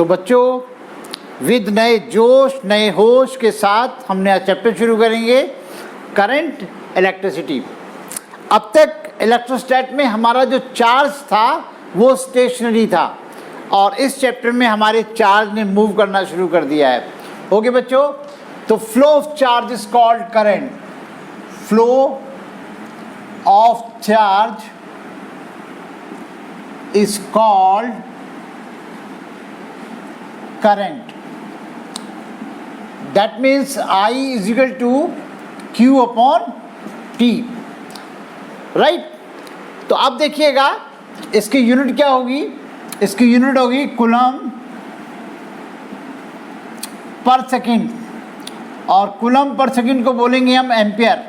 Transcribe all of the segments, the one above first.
तो बच्चों, विद नए जोश नए होश के साथ हमने आज चैप्टर शुरू करेंगे करंट इलेक्ट्रिसिटी। अब तक इलेक्ट्रोस्टैट में हमारा जो चार्ज था वो स्टेशनरी था और इस चैप्टर में हमारे चार्ज ने मूव करना शुरू कर दिया है। ओके बच्चों, तो flow of charge is called current. Flow of charge is called current. That means I is equal to Q upon T, right? तो अब देखिएगा इसकी यूनिट क्या होगी, इसकी यूनिट होगी कूलम पर सेकेंड और कूलम पर सेकेंड को बोलेंगे हम एम्पियर,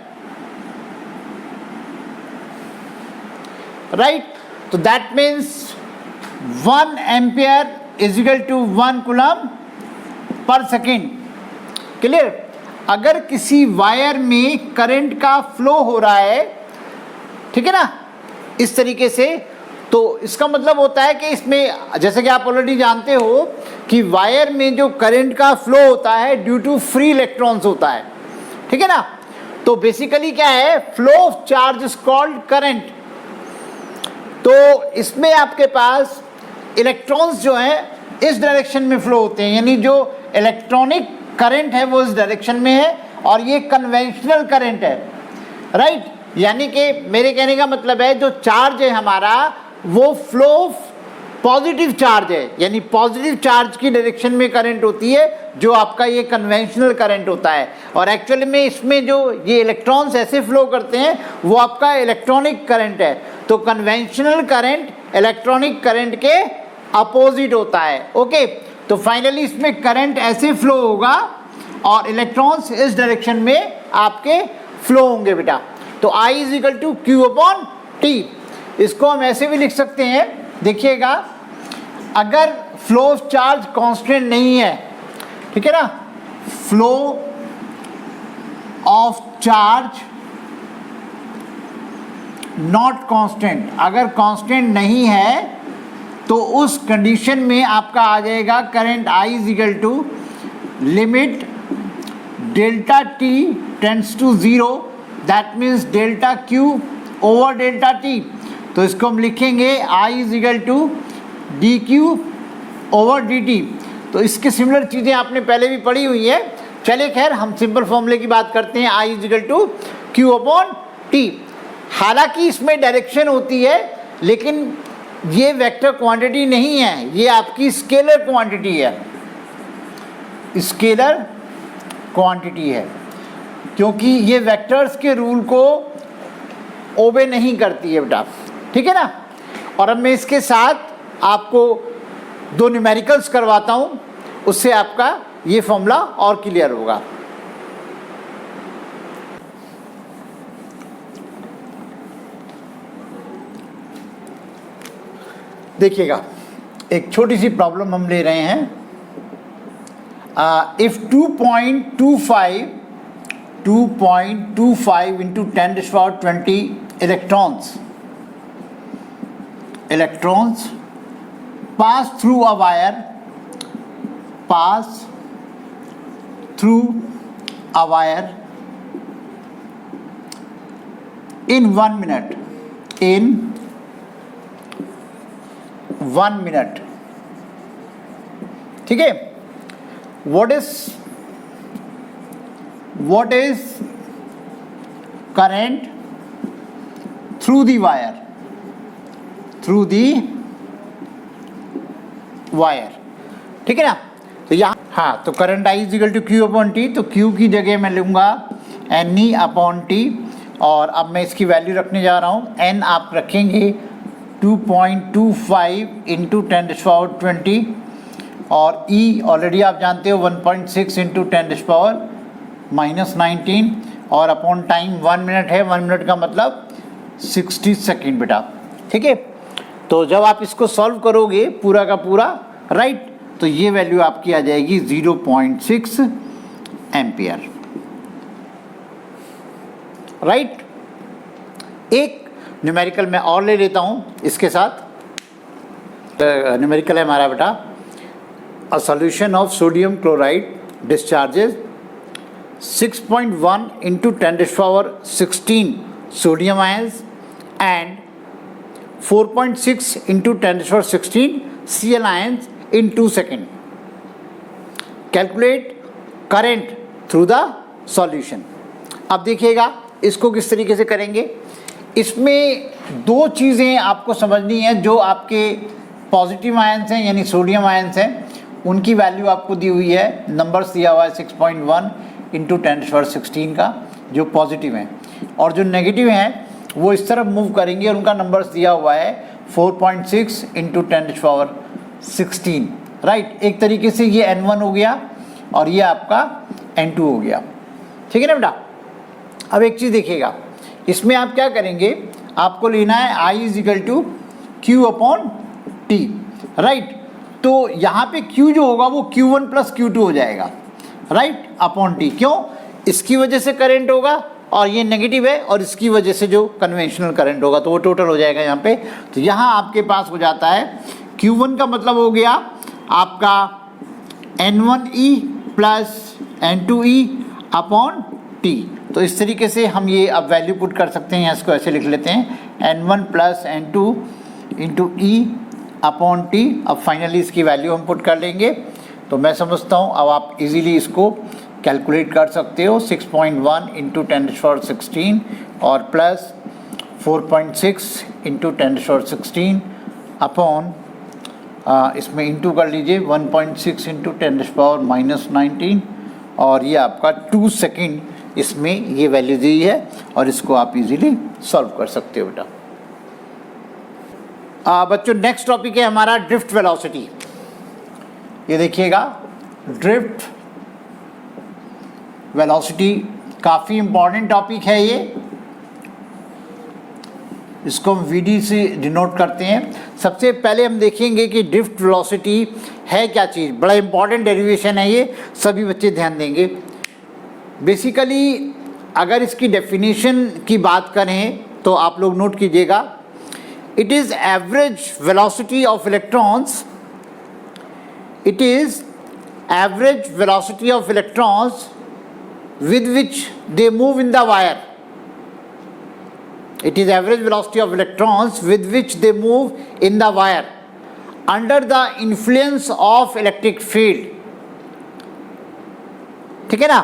राइट? तो that means 1 ampere is equal to 1 coulomb per second. Clear? अगर किसी वायर में करंट का फ्लो हो रहा है, ठीक है ना, इस तरीके से, तो इसका मतलब होता है कि इसमें, जैसे कि आप ऑलरेडी जानते हो कि वायर में जो करंट का फ्लो होता है ड्यू टू फ्री इलेक्ट्रॉन्स होता है, ठीक है ना। तो बेसिकली क्या है, flow of charge is called current. तो इसमें आपके पास इलेक्ट्रॉन्स जो हैं इस डायरेक्शन में फ्लो होते हैं, यानी जो इलेक्ट्रॉनिक करंट है वो इस डायरेक्शन में है और ये कन्वेंशनल करंट है, राइट? यानी कि मेरे कहने का मतलब है जो चार्ज है हमारा वो फ्लो ऑफ पॉजिटिव चार्ज है, यानी पॉजिटिव चार्ज की डायरेक्शन में करंट होती है जो आपका ये कन्वेंशनल करंट होता है। और एक्चुअली में इसमें जो ये इलेक्ट्रॉन्स ऐसे फ्लो करते हैं वो आपका इलेक्ट्रॉनिक करंट है। तो कन्वेंशनल करंट इलेक्ट्रॉनिक करंट के अपोजिट होता है। ओके, तो फाइनली इसमें करंट ऐसे फ्लो होगा और इलेक्ट्रॉन्स इस डायरेक्शन में आपके फ्लो होंगे बेटा। तो I is equal to Q upon T। इसको हम ऐसे भी लिख सकते हैं, देखिएगा, अगर फ्लो ऑफ चार्ज कांस्टेंट नहीं है, ठीक है ना, flow of charge not constant, अगर कांस्टेंट नहीं है तो उस कंडीशन में आपका आ जाएगा current I is equal to limit delta T tends to 0, that means delta Q over delta T। तो इसको हम लिखेंगे I is equal to dQ over dt। तो इसके सिमिलर चीज़ें आपने पहले भी पढ़ी हुई है। चलिए खैर हम सिंपल फॉर्मूले की बात करते हैं, I is equal to Q upon T। हालांकि इसमें डायरेक्शन होती है लेकिन ये वेक्टर क्वांटिटी नहीं है, ये आपकी स्केलर क्वांटिटी है, स्केलर क्वांटिटी है, क्योंकि ये वेक्टर्स के रूल को ओबे नहीं करती है बेटा, ठीक है ना। और अब मैं इसके साथ आपको 2 न्यूमेरिकल्स करवाता हूँ, उससे आपका ये फॉर्मूला और क्लियर होगा। देखिएगा, एक छोटी सी प्रॉब्लम हम ले रहे हैं। If 2.25 into 10⁻20 electrons pass through a wire in 1 minute, ठीक है। what is current through the wire, ठीक है ना। तो यहाँ, हाँ, तो current I is equal to Q upon T, तो Q की जगह मैं लूँगा NE अपॉन T और अब मैं इसकी वैल्यू रखने जा रहा हूँ। N आप रखेंगे 2.25 इंटू 10⁻20 और E ऑलरेडी आप जानते हो 1.6 इंटू 10⁻⁻19 और अपॉन टाइम 1 मिनट है, 1 मिनट का मतलब 60 सेकेंड बेटा, ठीक है। तो जब आप इसको सॉल्व करोगे पूरा का पूरा, राइट, तो ये वैल्यू आपकी आ जाएगी 0.6 एम्पियर, राइट। एक न्यूमेरिकल मैं और ले लेता हूँ इसके साथ। न्यूमेरिकल है हमारा बेटा a solution of sodium chloride discharges 6.1 into 10 to the power 16 sodium ions and 4.6 into 10 to the power 16 Cl ions in 2 seconds. Calculate current through the solution. अब देखिएगा इसको किस तरीके से करेंगे. इसमें दो चीज़ें आपको समझनी है. जो आपके पॉजिटिव आयंस हैं यानी सोडियम आयंस हैं, उनकी वैल्यू आपको दी हुई है, नंबर्स दिया हुआ है 6.1 इंटू 10 to the power 16 का, जो पॉजिटिव हैं, और जो नेगेटिव हैं वो इस तरफ मूव करेंगे और उनका नंबर्स दिया हुआ है 4.6 into 10 to the power 16. Right. एक तरीके से ये N1 हो गया और ये आपका N2 हो गया. ठीक है ना बेटा. अब एक चीज़ देखिएगा, इसमें आप क्या करेंगे, आपको लेना है I is equal to Q upon T. Right. तो यहाँ पे Q जो होगा वो Q1 प्लस Q2 हो जाएगा. राइट. Upon T. क्यों? इसकी वजह से करंट होगा और ये नेगेटिव है, और इसकी वजह से जो कन्वेंशनल करंट होगा, तो वो टोटल हो जाएगा यहाँ पे. तो यहाँ आपके पास हो जाता है Q1 का मतलब हो गया आपका N1E plus N2E upon T. तो इस तरीके से हम ये अब वैल्यू पुट कर सकते हैं. इसको ऐसे लिख लेते हैं N1 plus N2 into E upon T. अब फाइनली इसकी वैल्यू हम पुट कर लेंगे. तो मैं समझता हूँ अब आप इजीली इसको कैलकुलेट कर सकते हो. 6.1 इंटू 10 to the power 16 और plus 4.6 into 10 to the power 16 upon इसमें इंटू कर लीजिए 1.6 इंटू 10 to the power -19, और ये आपका 2 सेकेंड इसमें ये वैल्यू दी है, और इसको आप इजीली सॉल्व कर सकते हो बेटा. बच्चों नेक्स्ट टॉपिक है हमारा ड्रिफ्ट वेलोसिटी. ये देखिएगा, ड्रिफ्ट वेलोसिटी काफ़ी इम्पॉर्टेंट टॉपिक है. ये इसको हम VD से डिनोट करते हैं. सबसे पहले हम देखेंगे कि ड्रिफ्ट वेलोसिटी है क्या चीज़. बड़ा इम्पॉर्टेंट डेरिवेशन है ये, सभी बच्चे ध्यान देंगे. बेसिकली अगर इसकी डेफिनेशन की बात करें तो आप लोग नोट कीजिएगा, it is average velocity of electrons. It is average velocity of electrons with which they move in the wire. It is average velocity of electrons with which they move in the wire under the influence of electric field. ठीक है ना.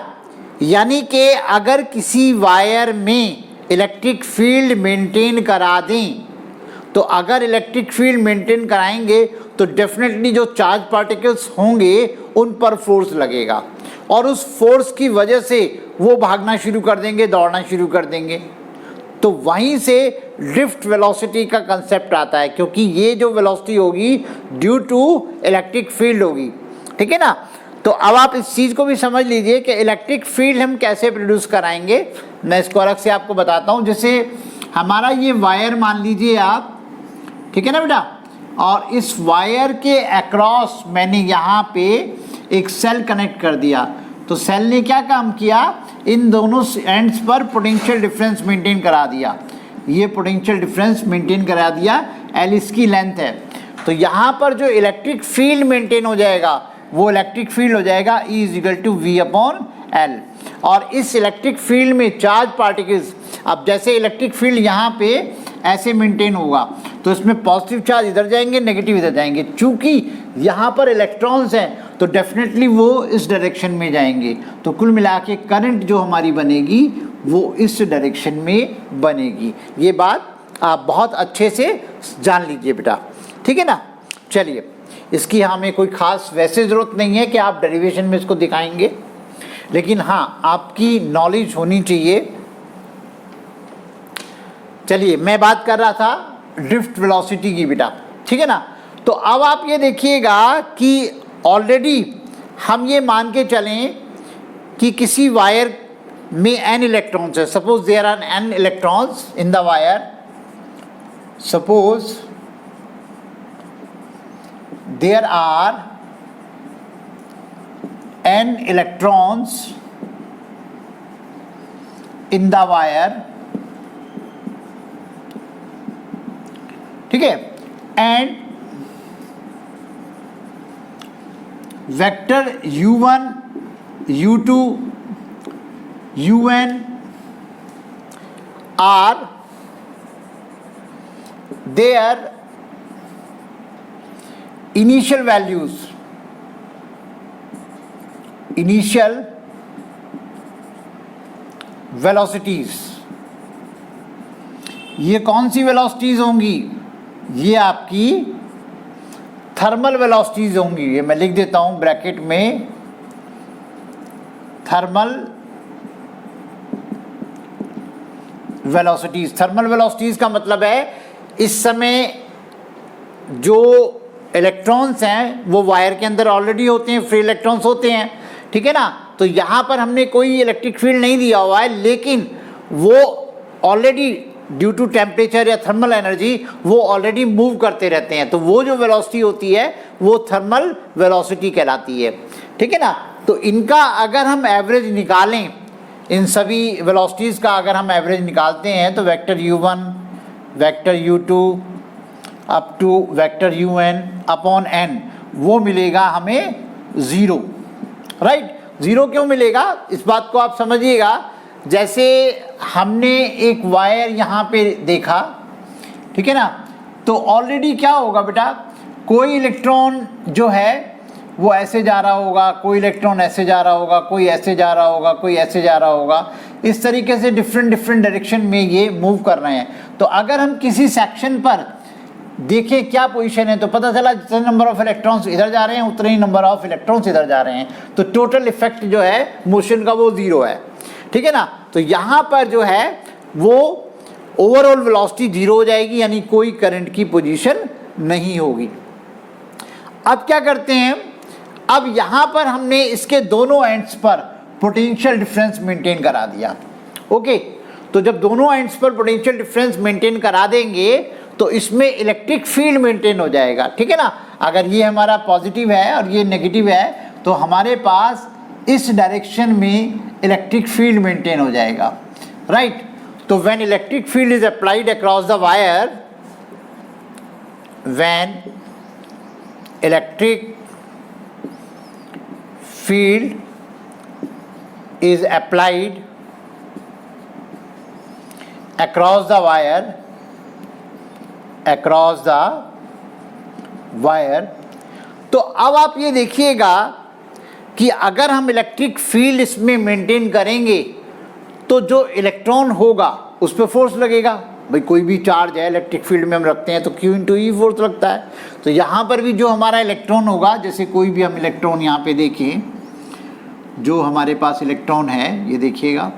यानी कि अगर किसी wire में electric field maintain करा दें, तो अगर इलेक्ट्रिक फील्ड मेंटेन कराएंगे तो डेफिनेटली जो चार्ज पार्टिकल्स होंगे उन पर फोर्स लगेगा, और उस फोर्स की वजह से वो भागना शुरू कर देंगे, दौड़ना शुरू कर देंगे. तो वहीं से ड्रिफ्ट वेलोसिटी का कंसेप्ट आता है, क्योंकि ये जो वेलोसिटी होगी ड्यू टू इलेक्ट्रिक फील्ड होगी. ठीक है ना. तो अब आप इस चीज़ को भी समझ लीजिए कि इलेक्ट्रिक फील्ड हम कैसे प्रोड्यूस कराएंगे. मैं इसको अलग से आपको बताता हूँ. जैसे हमारा ये वायर मान लीजिए आप, ठीक है ना बेटा, और इस वायर के अक्रॉस मैंने यहाँ पे एक सेल कनेक्ट कर दिया. तो सेल ने क्या काम किया, इन दोनों एंड्स पर पोटेंशियल डिफरेंस मेंटेन करा दिया. ये पोटेंशियल डिफरेंस मेंटेन करा दिया, L इसकी लेंथ है. तो यहाँ पर जो इलेक्ट्रिक फील्ड मेंटेन हो जाएगा वो इलेक्ट्रिक फील्ड हो जाएगा E is equal to V upon L. और इस इलेक्ट्रिक फील्ड में चार्ज पार्टिकल्स, अब जैसे इलेक्ट्रिक फील्ड यहाँ पे ऐसे मेंटेन होगा तो इसमें पॉजिटिव चार्ज इधर जाएंगे, नेगेटिव इधर जाएंगे. चूंकि यहाँ पर इलेक्ट्रॉन्स हैं तो डेफिनेटली वो इस डायरेक्शन में जाएंगे. तो कुल मिला के करंट जो हमारी बनेगी वो इस डायरेक्शन में बनेगी. ये बात आप बहुत अच्छे से जान लीजिए बेटा. ठीक है ना. चलिए, इसकी हमें कोई ख़ास वैसे ज़रूरत नहीं है कि आप डेरिवेशन में इसको दिखाएंगे, लेकिन हाँ आपकी नॉलेज होनी चाहिए. चलिए, मैं बात कर रहा था ड्रिफ्ट वेलोसिटी की बेटा. ठीक है ना. तो अब आप ये देखिएगा कि ऑलरेडी हम ये मान के चलें कि किसी वायर में n इलेक्ट्रॉन्स है. Suppose there are n electrons in the wire. Suppose there are n electrons in the wire. ठीक है. and vector u1, u2, un are their initial values, initial velocities। ये कौन सी वेलोसिटीज होंगी? ये आपकी thermal velocities होंगी। ये मैं लिख देता हूं ब्रैकेट में, थर्मल वेलोसिटीज। थर्मल वेलोसिटीज का मतलब है इस समय जो इलेक्ट्रॉन्स हैं वो वायर के अंदर ऑलरेडी होते हैं, फ्री इलेक्ट्रॉन्स होते हैं, ठीक है ना। तो यहाँ पर हमने कोई इलेक्ट्रिक फील्ड नहीं दिया हुआ है, लेकिन वो ऑलरेडी ड्यू टू टेम्परेचर या थर्मल एनर्जी वो ऑलरेडी मूव करते रहते हैं। तो वो जो वेलोसिटी होती है वो थर्मल वेलोसिटी कहलाती है, ठीक है ना। तो इनका अगर हम एवरेज निकालें, इन सभी वेलोसिटीज का अगर हम एवरेज निकालते हैं तो vector u1, vector u2 up to vector un upon n वो मिलेगा हमें 0, राइट। 0 क्यों मिलेगा इस बात को आप समझिएगा। जैसे हमने एक वायर यहाँ पे देखा, ठीक है ना, तो ऑलरेडी क्या होगा बेटा, कोई इलेक्ट्रॉन जो है वो ऐसे जा रहा होगा, कोई इलेक्ट्रॉन ऐसे जा रहा होगा, कोई ऐसे जा रहा होगा, कोई ऐसे जा रहा होगा। इस तरीके से डिफरेंट डायरेक्शन में ये मूव कर रहे हैं। तो अगर हम किसी सेक्शन पर देखें क्या पोजीशन है तो पता चला जितने नंबर ऑफ इलेक्ट्रॉन्स इधर जा रहे हैं उतने ही नंबर ऑफ इलेक्ट्रॉन्स इधर जा रहे हैं। तो टोटल इफेक्ट जो है मोशन का वो 0 है, ठीक है ना। तो यहाँ पर जो है वो ओवरऑल वेलोसिटी 0 हो जाएगी, यानी कोई करंट की पोजीशन नहीं होगी। अब क्या करते हैं, अब यहाँ पर हमने इसके दोनों एंड्स पर पोटेंशियल डिफरेंस मेंटेन करा दिया। ओके, तो जब दोनों एंड्स पर पोटेंशियल डिफरेंस मेंटेन करा देंगे तो इसमें इलेक्ट्रिक फील्ड मेंटेन हो जाएगा, ठीक है ना। अगर ये हमारा पॉजिटिव है और ये नेगेटिव है तो हमारे पास इस डायरेक्शन में इलेक्ट्रिक फील्ड मेंटेन हो जाएगा, राइट। तो when electric field is applied across the wire, when electric field is applied across the wire, तो अब आप ये देखिएगा कि अगर हम इलेक्ट्रिक फील्ड इसमें मेंटेन करेंगे तो जो इलेक्ट्रॉन होगा उस पर फोर्स लगेगा। भाई कोई भी चार्ज है इलेक्ट्रिक फील्ड में हम रखते हैं तो Q इंटू ई फोर्स लगता है। तो यहाँ पर भी जो हमारा इलेक्ट्रॉन होगा, जैसे कोई भी हम इलेक्ट्रॉन यहाँ पे देखें, जो हमारे पास इलेक्ट्रॉन है ये देखिएगा,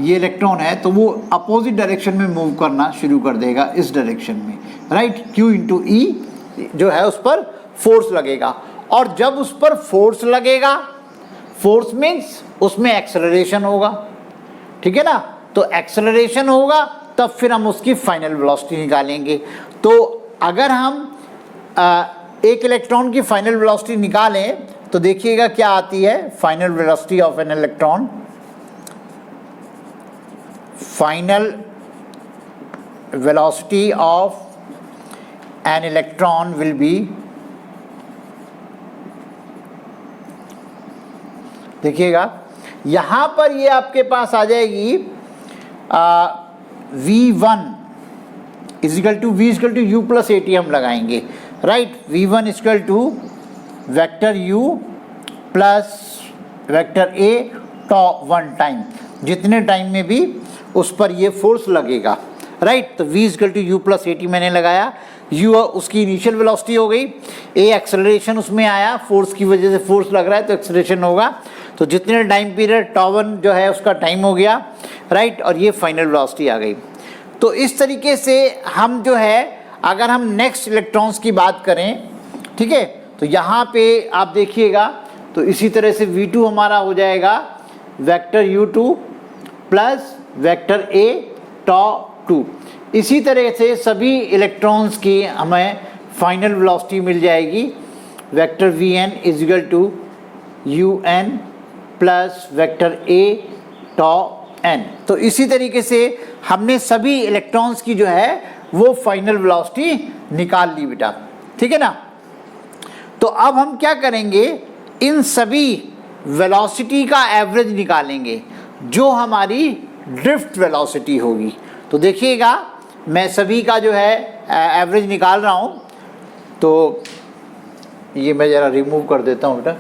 ये इलेक्ट्रॉन है तो वो अपोजिट डायरेक्शन में मूव करना शुरू कर देगा इस डायरेक्शन में, राइट। Q इंटू ई जो है उस पर फोर्स लगेगा, और जब उस पर फोर्स लगेगा, फोर्स मीन्स उसमें एक्सेलरेशन होगा, ठीक है ना। तो एक्सेलरेशन होगा तब फिर हम उसकी फाइनल वेलोसिटी निकालेंगे। तो अगर हम एक इलेक्ट्रॉन की फाइनल वेलोसिटी निकालें तो देखिएगा क्या आती है, final velocity of an electron. Final velocity of an electron will be, देखिएगा यहाँ पर ये आपके पास आ जाएगी V1 is equal to V is equal to U plus AT हम लगाएंगे, right. V1 is equal to vector U plus vector A tau 1 time, जितने टाइम में भी उस पर ये फोर्स लगेगा, राइट। तो V is equal to U plus AT मैंने लगाया, U उसकी इनिशियल वेलोसिटी हो गई, A एक्सेलरेशन उसमें आया, फोर्स की वजह से फोर्स लग रहा है तो एक्सेलरेशन होगा। तो जितने टाइम पीरियड टॉ 1 जो है उसका टाइम हो गया, राइट, और ये फाइनल वेलोसिटी आ गई। तो इस तरीके से हम जो है अगर हम नेक्स्ट इलेक्ट्रॉन्स की बात करें, ठीक है, तो यहाँ पे आप देखिएगा तो इसी तरह से V2 हमारा हो जाएगा vector U2 plus vector A टॉ 2। इसी तरह से सभी इलेक्ट्रॉन्स की हमें फाइनल वेलोसिटी मिल जाएगी, vector Vn is equal to Un plus vector A tau n। तो इसी तरीके से हमने सभी इलेक्ट्रॉन्स की जो है वो फाइनल वेलोसिटी निकाल ली बेटा, ठीक है ना। तो अब हम क्या करेंगे, इन सभी वेलोसिटी का एवरेज निकालेंगे जो हमारी ड्रिफ्ट वेलोसिटी होगी। तो देखिएगा मैं सभी का जो है एवरेज निकाल रहा हूँ। तो ये मैं ज़रा रिमूव कर देता हूँ बेटा।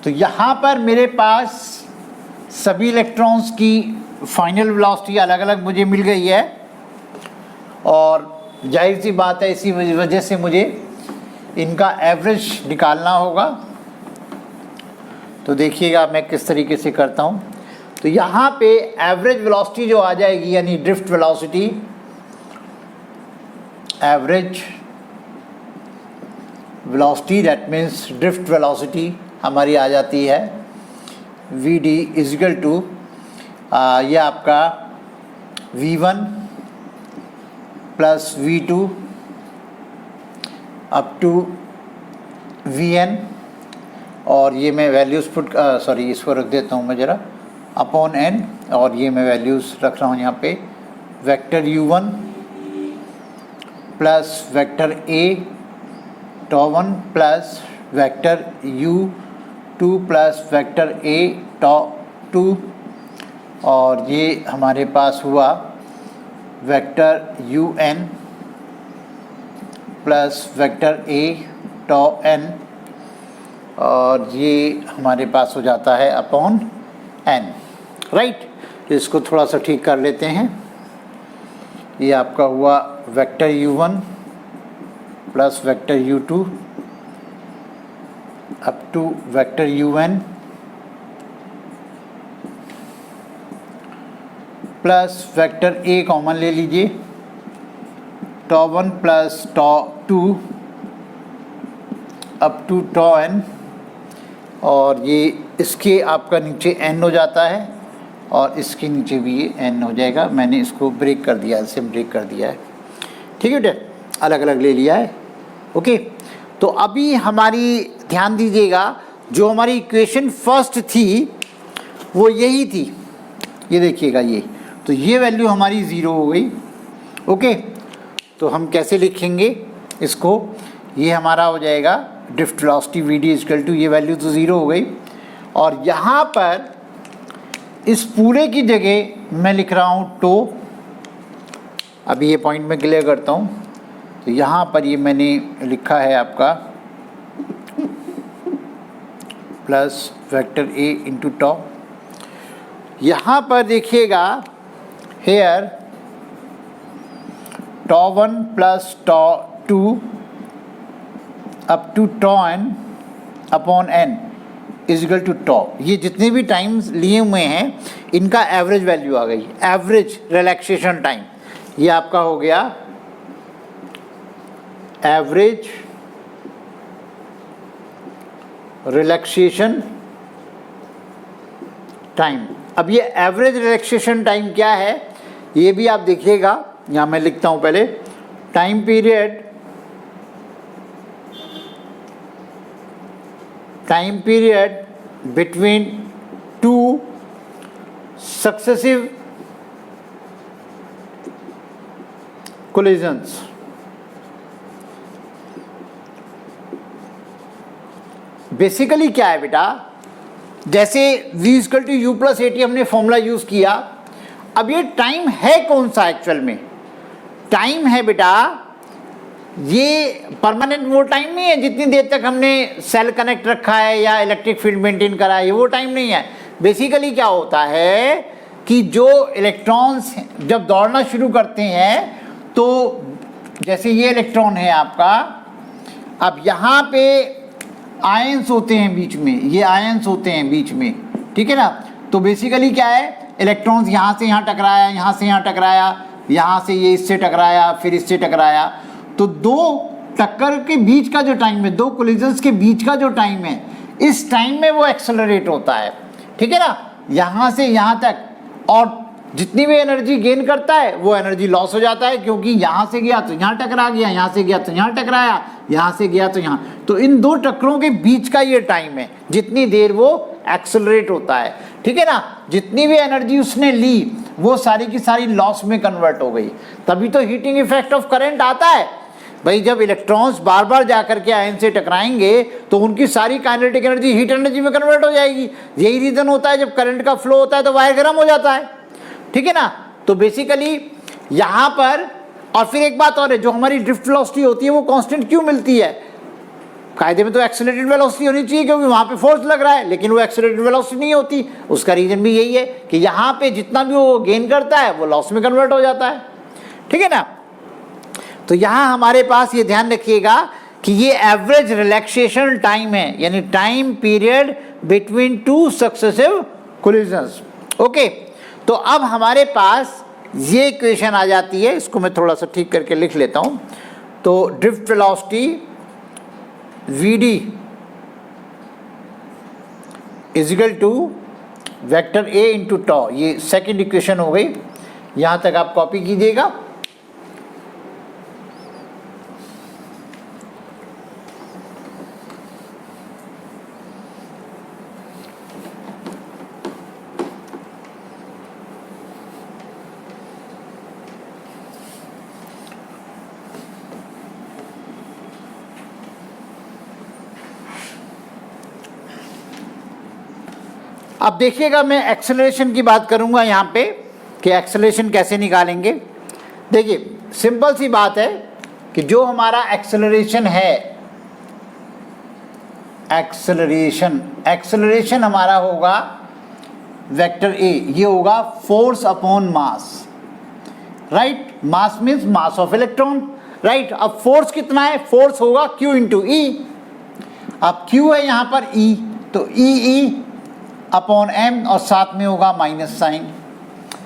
तो यहाँ पर मेरे पास सभी इलेक्ट्रॉन्स की फाइनल वेलोसिटी अलग अलग मुझे मिल गई है, और जाहिर सी बात है इसी वजह से मुझे इनका एवरेज निकालना होगा। तो देखिएगा मैं किस तरीके से करता हूँ। तो यहाँ पे एवरेज वेलोसिटी जो आ जाएगी, यानी drift velocity, average velocity that means drift velocity हमारी आ जाती है Vd इजिकल टू ये आपका V1 plus V2 up to Vn, और ये मैं वैल्यूज़ सॉरी इसको रख देता हूँ मैं ज़रा, अपॉन n, और ये मैं वैल्यूज़ रख रहा हूँ यहाँ पे vector U1 plus vector A τ1 plus vector U2 plus vector A τ2, और ये हमारे पास हुआ vector UN plus vector A τn, और ये हमारे पास हो जाता है अपॉन n, राइट। तो इसको थोड़ा सा ठीक कर लेते हैं। ये आपका हुआ vector U1 plus vector U2 up to vector UN plus vector A common ले लीजिए, τ1 प्लस τ2 अप टू τn, और ये इसके आपका नीचे n हो जाता है, और इसके नीचे भी ये n हो जाएगा। मैंने इसको ब्रेक कर दिया, इसे ब्रेक कर दिया है, ठीक है बेटे, अलग अलग ले लिया है, ओके। तो अभी हमारी ध्यान दीजिएगा, जो हमारी इक्वेशन फर्स्ट थी वो यही थी, ये देखिएगा ये, तो ये वैल्यू हमारी 0 हो गई, ओके। तो हम कैसे लिखेंगे इसको, ये हमारा हो जाएगा drift velocity Vd equal to, ये वैल्यू तो 0 हो गई, और यहाँ पर इस पूरे की जगह मैं लिख रहा हूँ टो। अभी ये पॉइंट मैं क्लियर करता हूँ। तो यहाँ पर ये मैंने लिखा है आपका plus vector A into tau. यहाँ पर देखिएगा here τ1 plus τ2 up to τn upon n equal to tau. ये जितने भी टाइम्स लिए हुए हैं इनका एवरेज वैल्यू आ गई, एवरेज रिलैक्सेशन टाइम। ये आपका हो गया एवरेज रिलैक्सेशन टाइम। अब ये एवरेज रिलैक्सेशन टाइम क्या है ये भी आप देखिएगा, यहाँ मैं लिखता हूँ पहले, time period between two successive collisions. Basically क्या है बेटा, जैसे v equal to U plus AT हमने फॉर्मूला यूज किया। अब ये टाइम है कौन सा एक्चुअल में, टाइम है बेटा ये परमानेंट वो टाइम नहीं है जितनी देर तक हमने सेल कनेक्ट रखा है या इलेक्ट्रिक फील्ड मेंटेन करा है, वो टाइम नहीं है। बेसिकली क्या होता है कि जो इलेक्ट्रॉन्स जब दौड़ना शुरू करते हैं तो जैसे ये इलेक्ट्रॉन है आपका, अब यहाँ पे आयंस होते हैं बीच में, ये आयंस होते हैं बीच में, ठीक है ना। तो बेसिकली क्या है, इलेक्ट्रॉन्स यहाँ से यहाँ टकराया, यहाँ से यहाँ टकराया, यहाँ से ये इससे टकराया, फिर इससे टकराया। तो दो टक्कर के बीच का जो टाइम है, दो कोलिजन्स के बीच का जो टाइम है, इस टाइम में वो एक्सेलरेट होता है, ठीक है ना, यहाँ से यहाँ तक। और जितनी भी एनर्जी गेन करता है वो एनर्जी लॉस हो जाता है, क्योंकि यहाँ से गया तो यहाँ टकरा गया, यहाँ से गया तो यहाँ टकराया, यहाँ से गया तो यहाँ। तो इन दो टक्करों के बीच का ये टाइम है जितनी देर वो एक्सेलरेट होता है, ठीक है ना। जितनी भी एनर्जी उसने ली वो सारी की सारी लॉस में कन्वर्ट हो गई, तभी तो हीटिंग इफेक्ट ऑफ करंट आता है। भाई जब इलेक्ट्रॉन्स बार बार जाकर के आयन से टकराएंगे तो उनकी सारी काइनेटिक एनर्जी हीट एनर्जी में कन्वर्ट हो जाएगी। यही रीज़न होता है जब करंट का फ्लो होता है तो वायर गर्म हो जाता है, ठीक है ना। तो बेसिकली यहाँ पर, और फिर एक बात और है, जो हमारी ड्रिफ्ट वेलोसिटी होती है वो कांस्टेंट क्यों मिलती है? कायदे में तो एक्सेलरेटेड वेलोसिटी होनी चाहिए क्योंकि वहाँ पे फोर्स लग रहा है, लेकिन वो एक्सेलरेटेड वेलोसिटी नहीं होती। उसका रीज़न भी यही है कि यहाँ पे जितना भी वो गेन करता है वो लॉस में कन्वर्ट हो जाता है, ठीक है ना। तो यहाँ हमारे पास ये ध्यान रखिएगा कि ये एवरेज रिलैक्सेशन टाइम है, यानी time period between two successive collisions. Okay, तो अब हमारे पास ये इक्वेशन आ जाती है, इसको मैं थोड़ा सा ठीक करके लिख लेता हूँ। तो drift velocity Vd is equal to vector A into tau, ये सेकेंड इक्वेशन हो गई। यहाँ तक आप कॉपी कीजिएगा। अब देखिएगा, मैं एक्सेलरेशन की बात करूंगा यहाँ पे कि एक्सेलरेशन कैसे निकालेंगे। देखिए सिंपल सी बात है कि जो हमारा एक्सेलरेशन है, एक्सेलरेशन हमारा होगा वेक्टर ए, ये होगा force upon mass, right. Mass means mass of electron, right. अब फोर्स कितना है? फोर्स होगा Q इंटू ई। अब Q है यहाँ पर E, तो ई अपॉन m, और साथ में होगा माइनस साइन।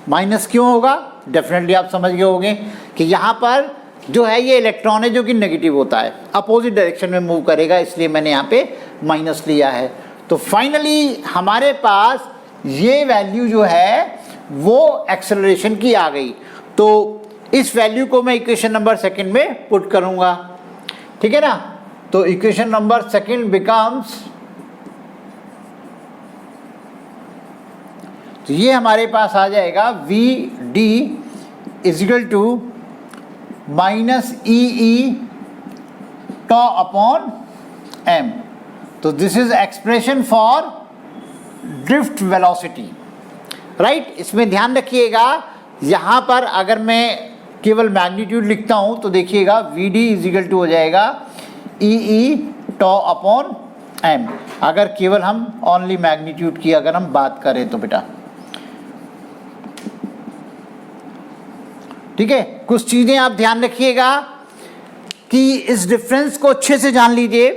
माइनस क्यों होगा? डेफिनेटली आप समझ गए होंगे कि यहाँ पर जो है ये इलेक्ट्रॉन है जो कि नेगेटिव होता है, अपोजिट डायरेक्शन में मूव करेगा, इसलिए मैंने यहाँ पे माइनस लिया है। तो फाइनली हमारे पास ये वैल्यू जो है वो एक्सेलरेशन की आ गई। तो इस वैल्यू को मैं इक्वेशन नंबर सेकंड में पुट करूँगा, ठीक है ना। तो इक्वेशन नंबर सेकंड बिकम्स, तो ये हमारे पास आ जाएगा Vd is equal to minus e tau upon m। तो this is expression for drift velocity, right. इसमें ध्यान रखिएगा, यहाँ पर अगर मैं केवल मैग्नीट्यूड लिखता हूँ तो देखिएगा Vd इज इक्वल टू हो जाएगा ई टॉ अपॉन m, अगर केवल हम ओनली मैग्नीट्यूड की अगर हम बात करें तो बेटा, ठीक है। कुछ चीज़ें आप ध्यान रखिएगा कि इस डिफरेंस को अच्छे से जान लीजिए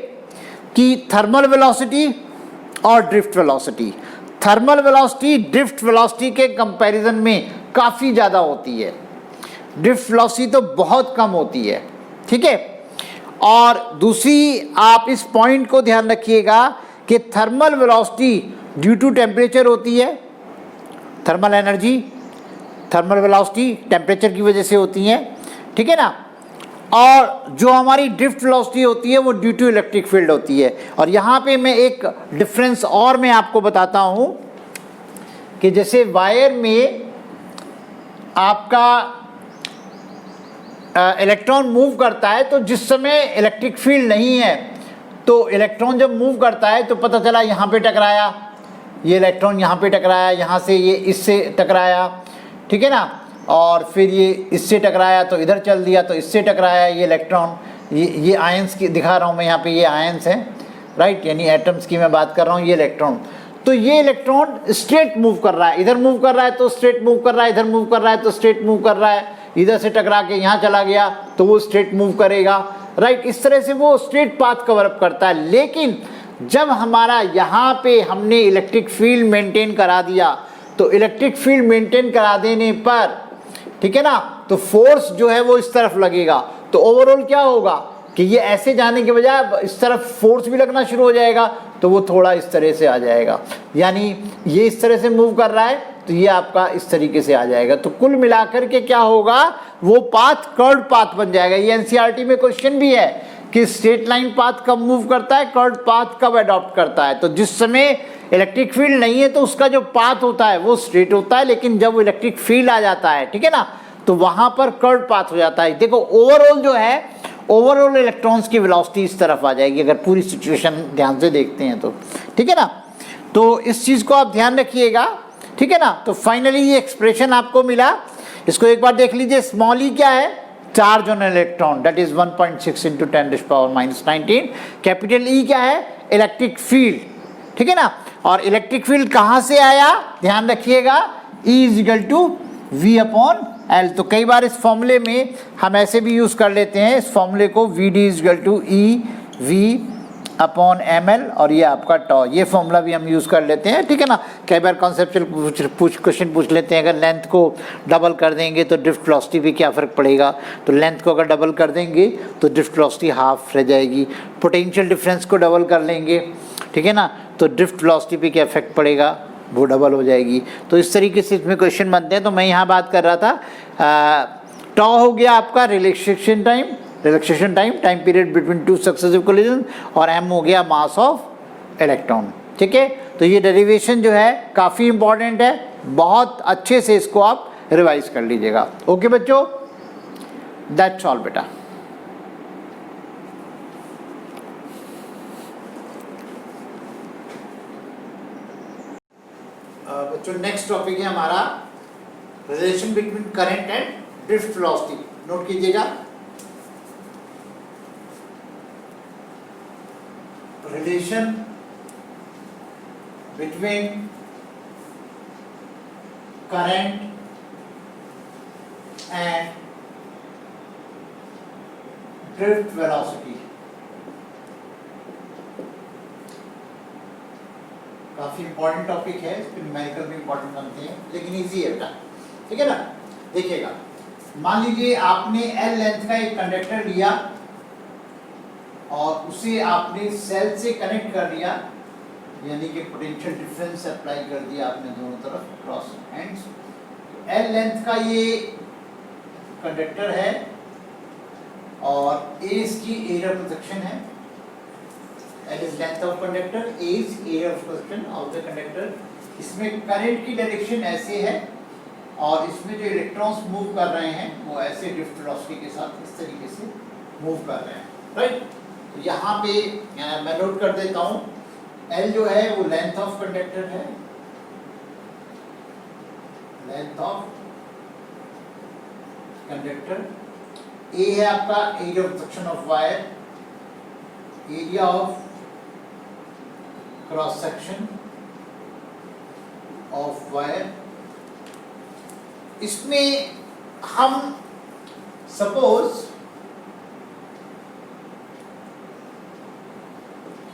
कि थर्मल वेलोसिटी और drift velocity, thermal velocity drift velocity के कंपैरिजन में काफ़ी ज़्यादा होती है, ड्रिफ्ट वेलोसिटी तो बहुत कम होती है, ठीक है। और दूसरी आप इस पॉइंट को ध्यान रखिएगा कि thermal velocity due to temperature होती है, thermal energy, thermal velocity temperature की वजह से होती हैं, ठीक है ना। और जो हमारी ड्रिफ्ट वेलोसिटी होती है वो ड्यू टू इलेक्ट्रिक फील्ड होती है। और यहाँ पे मैं एक डिफरेंस और मैं आपको बताता हूँ कि जैसे वायर में आपका इलेक्ट्रॉन मूव करता है तो जिस समय इलेक्ट्रिक फील्ड नहीं है तो इलेक्ट्रॉन जब मूव करता है तो पता चला यहाँ पे टकराया, ये इलेक्ट्रॉन यहाँ पे टकराया, यहाँ से ये इससे टकराया, ठीक है ना। और फिर ये इससे टकराया तो इधर चल दिया, तो इससे टकराया ये इलेक्ट्रॉन, ये आयंस की दिखा रहा हूँ मैं यहाँ पे, ये आयंस हैं, राइट, यानी एटम्स की मैं बात कर रहा हूँ, ये इलेक्ट्रॉन। तो ये इलेक्ट्रॉन स्ट्रेट मूव कर रहा है, इधर मूव कर रहा है तो स्ट्रेट मूव कर रहा है, इधर मूव कर रहा है तो स्ट्रेट मूव कर रहा है, इधर से टकरा के यहाँ चला गया तो वो स्ट्रेट मूव करेगा, राइट। इस तरह से वो स्ट्रेट पाथ कवर अप करता है। लेकिन जब हमारा यहाँ पे हमने इलेक्ट्रिक फील्ड मेंटेन करा दिया तो इलेक्ट्रिक फील्ड मेंटेन करा देने पर, ठीक है ना, तो फोर्स जो है वो इस तरफ लगेगा, तो ओवरऑल क्या होगा कि ये ऐसे जाने के बजाय इस तरफ फोर्स भी लगना शुरू हो जाएगा, तो वो थोड़ा इस तरह से आ जाएगा, यानी ये इस तरह से मूव कर रहा है तो ये आपका इस तरीके से आ जाएगा। तो कुल मिलाकर के क्या होगा, वो पाथ कर्व्ड पाथ बन जाएगा। ये एनसीईआरटी में क्वेश्चन भी है कि स्ट्रेट लाइन पाथ कब मूव करता है, कर्व्ड पाथ कब अडॉप्ट करता है। तो जिस समय इलेक्ट्रिक फील्ड नहीं है तो उसका जो पाथ होता है वो स्ट्रेट होता है, लेकिन जब वो इलेक्ट्रिक फील्ड आ जाता है, ठीक है ना, तो वहाँ पर कर्व्ड पाथ हो जाता है। देखो ओवरऑल जो है, ओवरऑल इलेक्ट्रॉन्स की वेलोसिटी इस तरफ आ जाएगी, अगर पूरी सिचुएशन ध्यान से देखते हैं तो, ठीक है ना। तो इस चीज़ को आप ध्यान रखिएगा, ठीक है ना। तो फाइनली ये एक्सप्रेशन आपको मिला, इसको एक बार देख लीजिए। स्मॉल ई क्या है, charge on electron, that is 1.6 × 10⁻⁻19। Capital E क्या है, इलेक्ट्रिक फील्ड, ठीक है ना। और इलेक्ट्रिक फील्ड कहाँ से आया, ध्यान रखिएगा, E = V/L। तो कई बार इस फॉर्मूले में हम ऐसे भी यूज़ कर लेते हैं इस फॉर्मूले को, VD = EV/ml, और ये आपका टॉ, ये फॉर्मूला भी हम यूज़ कर लेते हैं, ठीक है ना। कई बार कॉन्सेप्चुअल क्वेश्चन पूछ लेते हैं, अगर लेंथ को डबल कर देंगे तो ड्रिफ्ट वेलोसिटी पे क्या फ़र्क पड़ेगा, तो लेंथ को अगर डबल कर देंगे तो ड्रिफ्ट वेलोसिटी हाफ रह जाएगी। पोटेंशियल डिफरेंस को डबल कर लेंगे, ठीक है ना, तो ड्रिफ्ट वेलोसिटी पे क्या इफेक्ट पड़ेगा, वो डबल हो जाएगी। तो इस तरीके से इसमें क्वेश्चन बनते हैं। तो मैं यहाँ बात कर रहा था, टॉ हो गया आपका relaxation time, time period between two successive collision, और m हो गया मास ऑफ इलेक्ट्रॉन, ठीक है। तो ये डेरिवेशन जो है काफ़ी इंपॉर्टेंट है, बहुत अच्छे से इसको आप रिवाइज कर लीजिएगा। ओके बच्चों, दैट्स ऑल बेटा। बच्चों नेक्स्ट टॉपिक है हमारा relation between current and drift velocity. Note कीजिएगा, relation between current and drift velocity. काफी इंपॉर्टेंट टॉपिक है, इस पर न्यूमेरिकल भी इंपॉर्टेंट बनते हैं, लेकिन इजी है बेटा, ठीक है ना। देखिएगा, मान लीजिए आपने L लेंथ का एक कंडक्टर लिया और उसे आपने सेल से कनेक्ट कर दिया, यानी कि पोटेंशियल डिफरेंस अप्लाई कर दिया आपने दोनों तरफ क्रॉस एंड्स। L लेंथ का ये कंडक्टर है और A इसकी एरिया ऑफ सेक्शन है। L is length of conductor, A is area of section of the conductor। इसमें करंट की डायरेक्शन ऐसे है और इसमें जो इलेक्ट्रॉन्स मूव कर रहे हैं वो ऐसे ड्रिफ्ट वेलोसिटी के साथ इस तरीके से मूव कर रहे हैं, राइट। तो यहाँ पे मैं नोट कर देता हूँ, L जो है वो लेंथ ऑफ कंडक्टर है, लेंथ ऑफ कंडक्टर। A है आपका area of section of wire, area of cross section of wire. इसमें हम suppose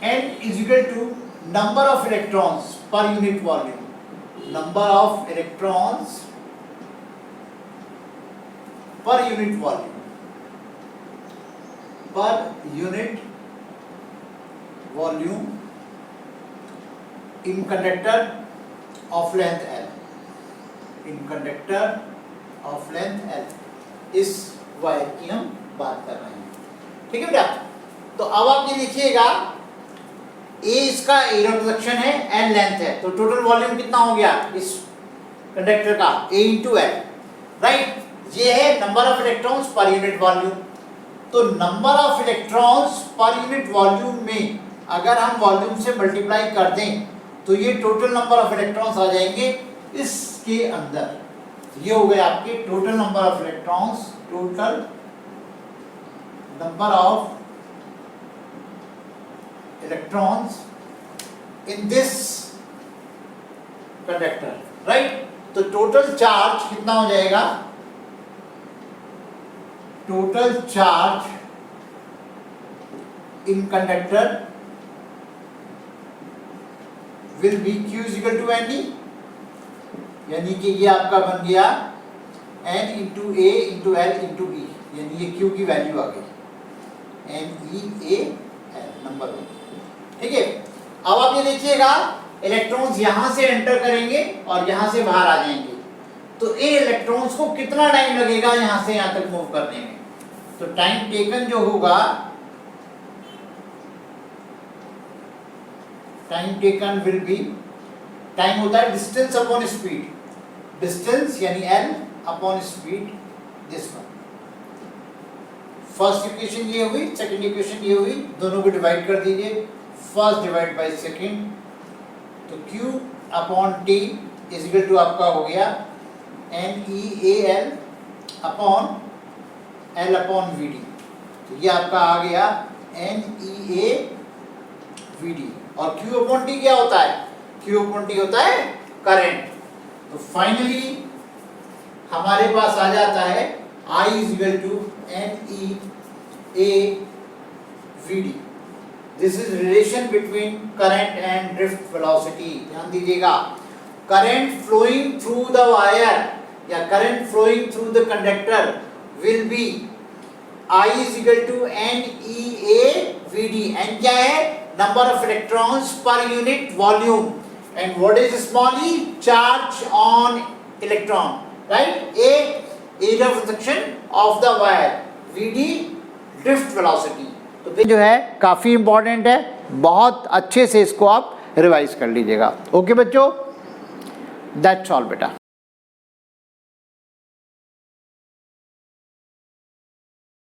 n = number of electrons per unit volume, number of electrons per unit volume, पर unit volume in conductor of length L, in conductor of length L, इस wire की हम बात कर रहे हैं, ठीक है बेटा। तो अब आप ये देखिएगा, A इसका एरिया ऑफ सेक्शन है, L लेंथ है, तो टोटल वॉल्यूम कितना हो गया इस कंडक्टर का, A × L, राइट। ये है number of electrons per unit volume. तो number of electrons per unit volume में अगर हम वॉल्यूम से मल्टीप्लाई कर दें तो ये टोटल नंबर ऑफ इलेक्ट्रॉन्स आ जाएंगे इसके अंदर। ये हो गए आपके total number of electrons, total number of electrons in this conductor, right. तो टोटल चार्ज कितना हो जाएगा, total charge in conductor will be Q = NE, यानी कि ये आपका बन गया N × A × L × E, यानी ये Q की वैल्यू आ गई NeAL नंबर 1, ठीक है। अब आप ये देखिएगा, इलेक्ट्रॉन्स यहाँ से एंटर करेंगे और यहाँ से बाहर आ जाएंगे, तो इन इलेक्ट्रॉन्स को कितना टाइम लगेगा यहाँ से यहाँ तक मूव करने में। तो टाइम टेकन जो होगा, time taken will be, time होता है डिस्टेंस अपॉन स्पीड, डिस्टेंस यानी L upon speed, this one first equation ये हुई, सेकंड इक्वेशन ये हुई, दोनों को डिवाइड कर दीजिए, फर्स्ट डिवाइड बाय सेकंड, तो Q upon T is equal to आपका हो गया NEAL upon L upon VD। तो ये आपका आ गया NEAVD। और Q अपॉन T क्या होता है? Q अपॉन T होता है करंट। तो फाइनली हमारे पास आ जाता है I is equal to NEAVD। This is relation between current and drift velocity. ध्यान दीजिएगा, current flowing through the wire या current flowing through the conductor will be I is equal to NEAVD। N क्या है? Number of electrons per unit volume. And what is small e? Charge on electron, right? A area of section of the wire, VD drift velocity. तो जो है काफी important है, बहुत अच्छे से इसको आप रिवाइज कर लीजिएगा। ओके बच्चों, दैट्स ऑल बेटा।